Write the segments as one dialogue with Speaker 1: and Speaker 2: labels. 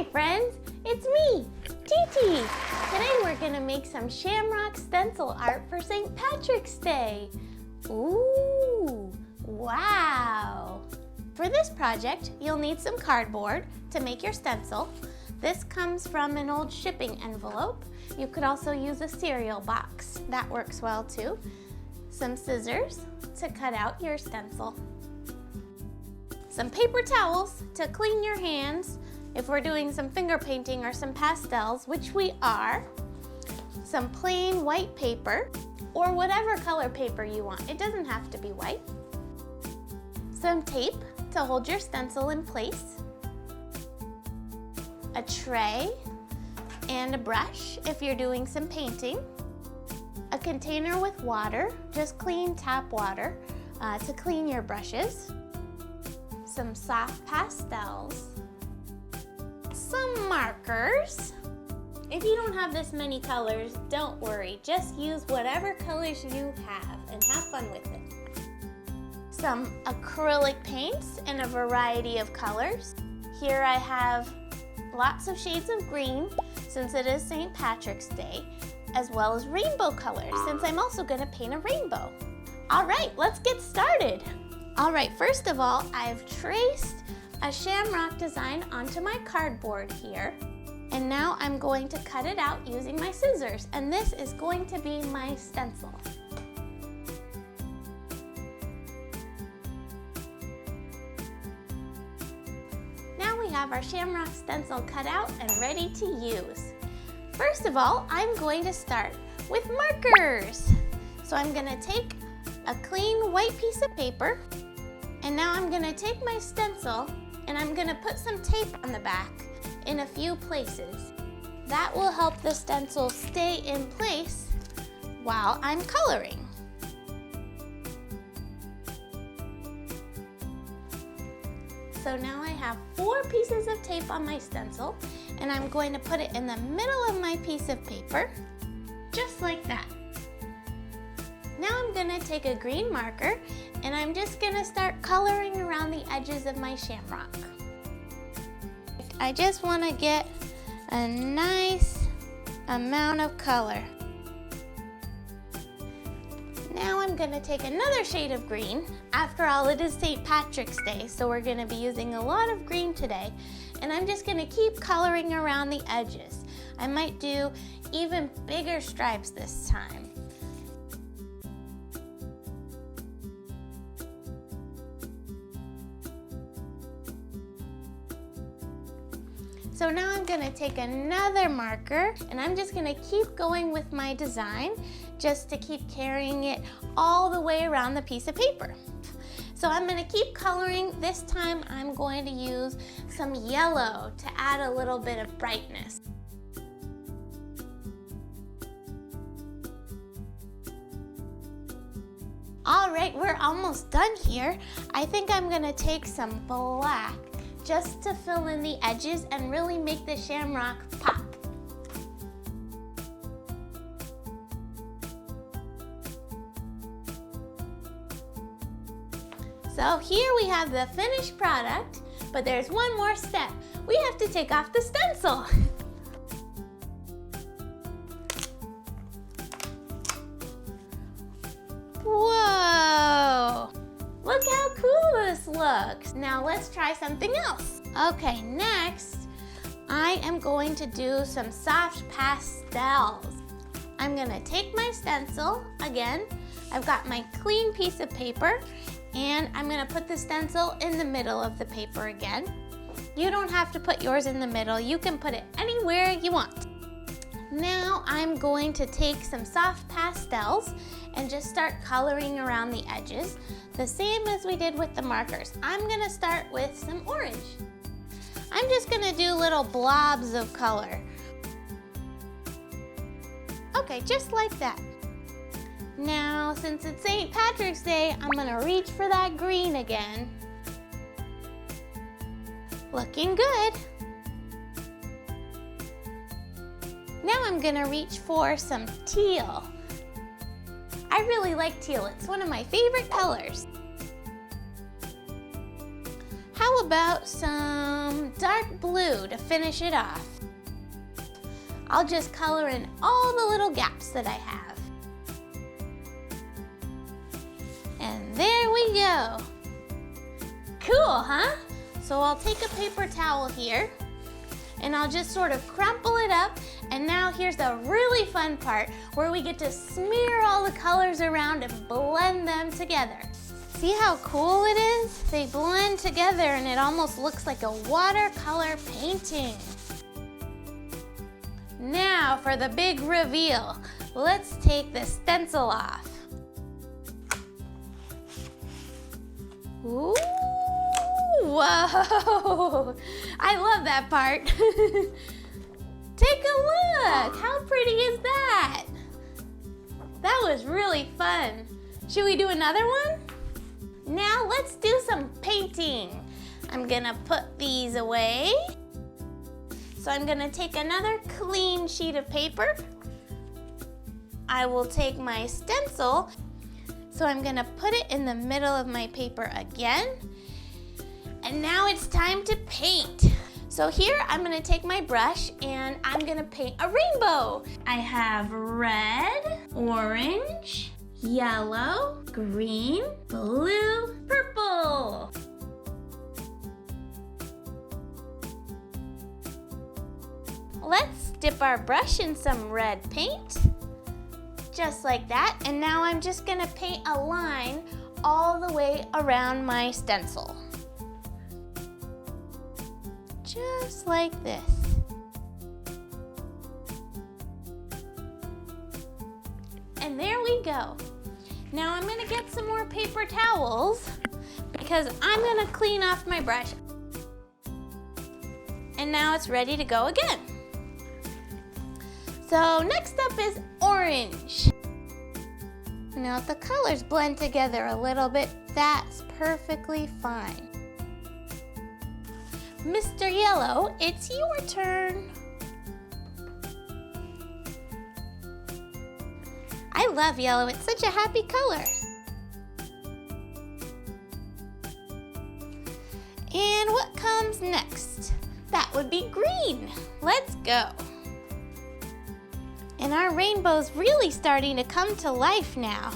Speaker 1: Hi friends, it's me, Titi. Today we're gonna make some Shamrock Stencil art for St. Patrick's Day. Ooh, wow. For this project, you'll need some cardboard to make your stencil. This comes from an old shipping envelope. You could also use a cereal box. That works well too. Some scissors to cut out your stencil. Some paper towels to clean your hands if we're doing some finger painting or some pastels, which we are. Some plain white paper or whatever color paper you want. It doesn't have to be white. Some tape to hold your stencil in place. A tray and a brush if you're doing some painting. A container with water, just clean tap water to clean your brushes. Some soft pastels. Some markers. If you don't have this many colors, don't worry. Just use whatever colors you have and have fun with it. Some acrylic paints in a variety of colors. Here I have lots of shades of green since it is St. Patrick's Day, as well as rainbow colors since I'm also going to paint a rainbow. All right, let's get started. All right, first of all, I've traced a shamrock design onto my cardboard here. And now I'm going to cut it out using my scissors. And this is going to be my stencil. Now we have our shamrock stencil cut out and ready to use. First of all, I'm going to start with markers. So I'm going to take a clean white piece of paper, and now I'm going to take my stencil and I'm going to put some tape on the back in a few places. That will help the stencil stay in place while I'm coloring. So now I have 4 pieces of tape on my stencil, and I'm going to put it in the middle of my piece of paper, just like that. Now I'm going to take a green marker and I'm just going to start coloring around the edges of my shamrock. I just want to get a nice amount of color. Now I'm going to take another shade of green. After all, it is St. Patrick's Day, so we're going to be using a lot of green today. And I'm just going to keep coloring around the edges. I might do even bigger stripes this time. So now I'm going to take another marker and I'm just going to keep going with my design just to keep carrying it all the way around the piece of paper. So I'm going to keep coloring. This time I'm going to use some yellow to add a little bit of brightness. All right, we're almost done here. I think I'm going to take some black just to fill in the edges and really make the shamrock pop. So here we have the finished product, but there's one more step. We have to take off the stencil. Whoa! Look how cool this looks. Now let's try something else. Okay, next, I am going to do some soft pastels. I'm gonna take my stencil, again, I've got my clean piece of paper, and I'm gonna put the stencil in the middle of the paper again. You don't have to put yours in the middle, you can put it anywhere you want. Now I'm going to take some soft pastels and just start coloring around the edges, the same as we did with the markers. I'm gonna start with some orange. I'm just gonna do little blobs of color. Okay, just like that. Now, since it's St. Patrick's Day, I'm gonna reach for that green again. Looking good. Now I'm gonna reach for some teal. I really like teal, it's one of my favorite colors. How how about some dark blue to finish it off? I'll just color in all the little gaps that I have. And there we go. Cool, huh? So I'll take a paper towel here and I'll just sort of crumple it up. And now here's the really fun part where we get to smear all the colors around and blend them together. See how cool it is? They blend together and it almost looks like a watercolor painting. Now for the big reveal. Let's take the stencil off. Ooh, whoa! I love that part. Take a look! How pretty is that? That was really fun. Should we do another one? Now let's do some painting. I'm gonna put these away. So I'm gonna take another clean sheet of paper. I will take my stencil. So I'm gonna put it in the middle of my paper again. And now it's time to paint. So here I'm gonna take my brush and I'm gonna paint a rainbow. I have red, orange, yellow, green, blue, purple. Let's dip our brush in some red paint. Just like that. And now I'm just gonna paint a line all the way around my stencil. Just like this. And there we go. Now I'm gonna get some more paper towels because I'm gonna clean off my brush. And now it's ready to go again. So next up is orange. Now if the colors blend together a little bit, that's perfectly fine. Mr. Yellow, it's your turn. I love yellow, it's such a happy color. And what comes next? That would be green. Let's go. And our rainbow's really starting to come to life now.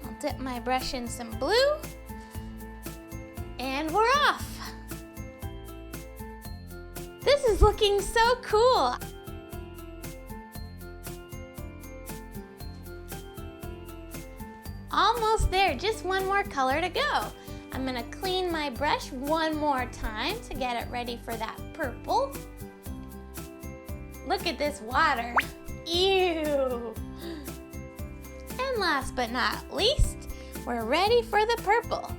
Speaker 1: I'll dip my brush in some blue. And we're off. This is looking so cool. Almost there, just one more color to go. I'm gonna clean my brush one more time to get it ready for that purple. Look at this water. Ew. And last but not least, we're ready for the purple.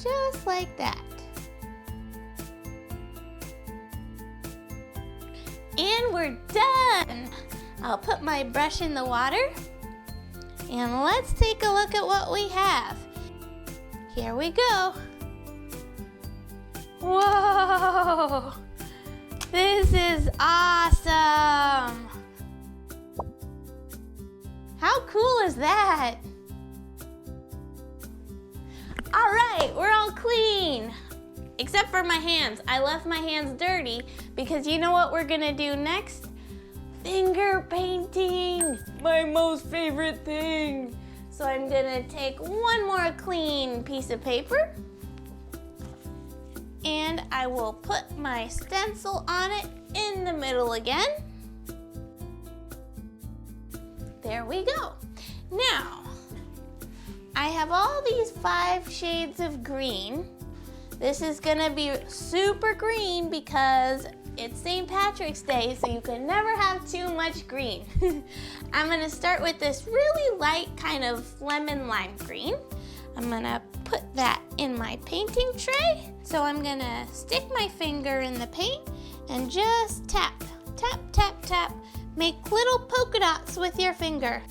Speaker 1: Just like that. And we're done. I'll put my brush in the water and let's take a look at what we have. Here we go. Whoa! This is awesome! How cool is that? All right, we're all clean. Except for my hands. I left my hands dirty because you know what we're gonna do next? Finger painting, my most favorite thing. So I'm gonna take one more clean piece of paper and I will put my stencil on it in the middle again. There we go. Now, I have all these 5 shades of green. This is gonna be super green because it's St. Patrick's Day, so you can never have too much green. I'm gonna start with this really light kind of lemon lime green. I'm gonna put that in my painting tray. So I'm gonna stick my finger in the paint and just tap, tap, tap, tap. Make little polka dots with your finger.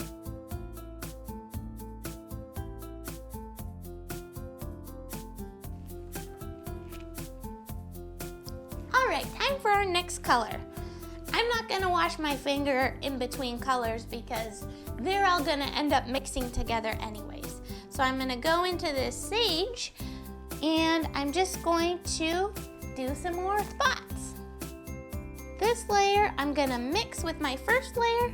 Speaker 1: All right, time for our next color. I'm not gonna wash my finger in between colors because they're all gonna end up mixing together anyways. So I'm gonna go into this sage and I'm just going to do some more spots. This layer I'm gonna mix with my first layer.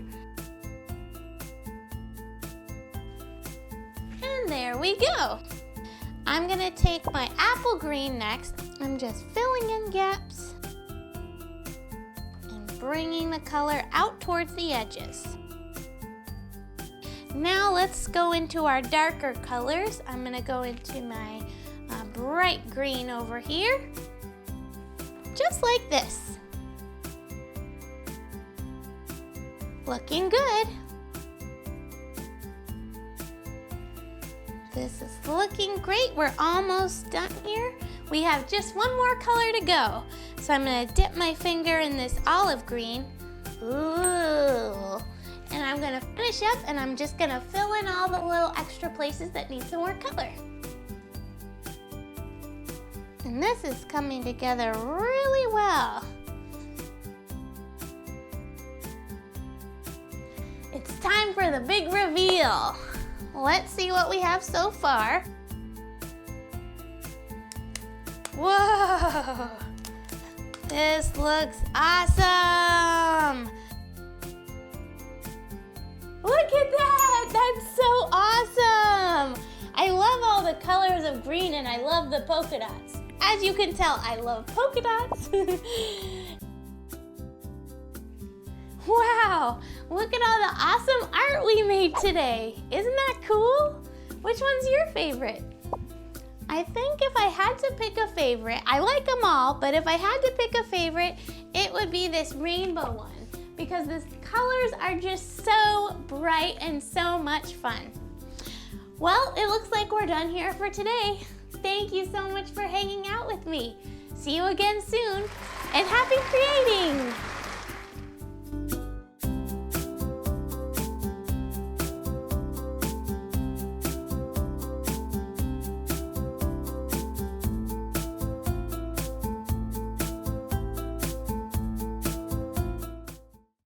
Speaker 1: And there we go. I'm gonna take my apple green next. I'm just filling in gaps and bringing the color out towards the edges. Now let's go into our darker colors. I'm gonna go into my bright green over here, just like this. Looking good. This is looking great. We're almost done here. We have just one more color to go. So I'm gonna dip my finger in this olive green. Ooh. And I'm gonna finish up and I'm just gonna fill in all the little extra places that need some more color. And this is coming together really well. It's time for the big reveal. Let's see what we have so far. Whoa! This looks awesome! Look at that! That's so awesome! I love all the colors of green and I love the polka dots. As you can tell, I love polka dots. Wow! Look at all the awesome art we made today. Isn't that cool? Which one's your favorite? I think if I had to pick a favorite, I like them all, but if I had to pick a favorite, it would be this rainbow one because the colors are just so bright and so much fun. Well, it looks like we're done here for today. Thank you so much for hanging out with me. See you again soon, and happy creating!